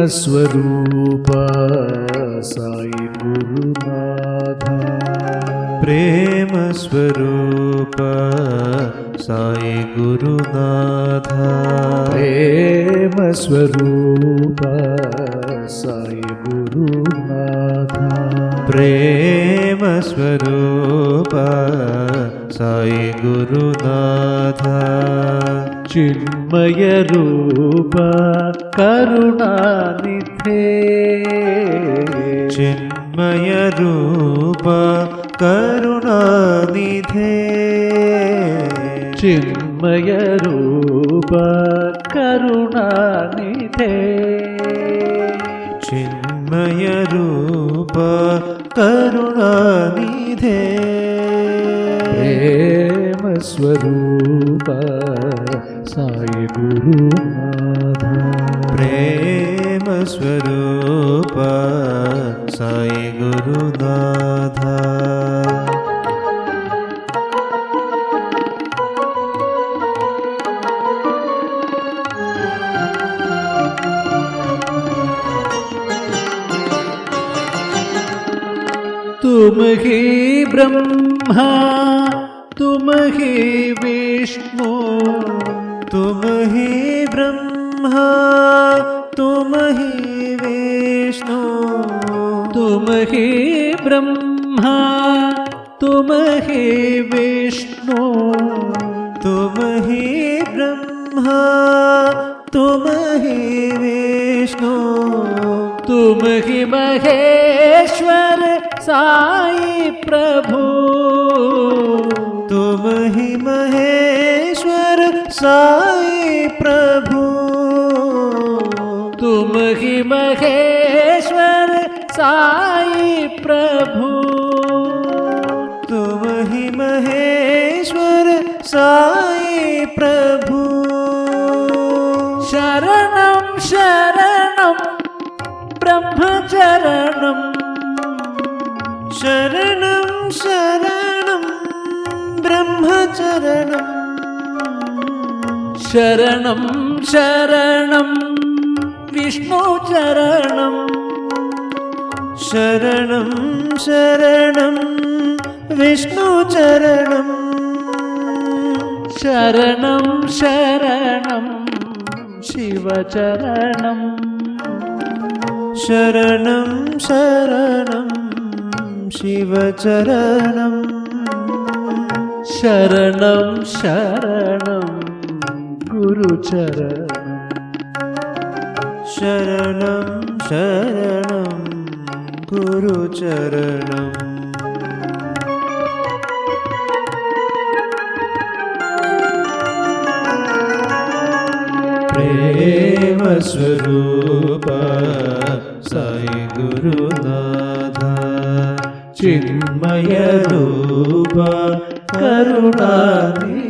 स्वरूप साई गुरुनाथ प्रेम स्वरूप साई गुरुनाथ प्रेम स्वरूप साई गुरुनाथ प्रेम स्वरूप साई गुरुनाथ चिन्मय रूप करुणानिधे चिन्मय रूप करुणानिधे चिन्मय रूप करुणानिधे चिन्मय रूप करुणानिधे प्रेम स्वरूप साई गुरुनाथ प्रेम स्वरूप साई गुरुनाथ तुम ही ब्रह्मा तुम ही विष्णु तुम ही ब्रह्मा तुम ही विष्णु तुम ही ब्रह्मा तुम ही विष्णु तुम ही ब्रह्मा तुम ही विष्णु तुम ही महेश्वर साई प्रभु तुम ही महेश्वर साई प्रभु तुम ही महेश्वर साई प्रभु तुम ही महेश्वर साई प्रभु शरणं शरणं ब्रह्मचरणं शरणं शरणं ब्रह्मचरणं शरणं शरणं विष्णुचरणं शरणं शरणं विष्णुचरणं शरणं शरणं शिवचरणं शरणं शरणं शिवचरणं शरणं शरणं गुरुचरणं शरणं शरणं गुरुचरणम् प्रेम स्वरूप साई गुरुनाथ चिन्मय रूप करुणानिधे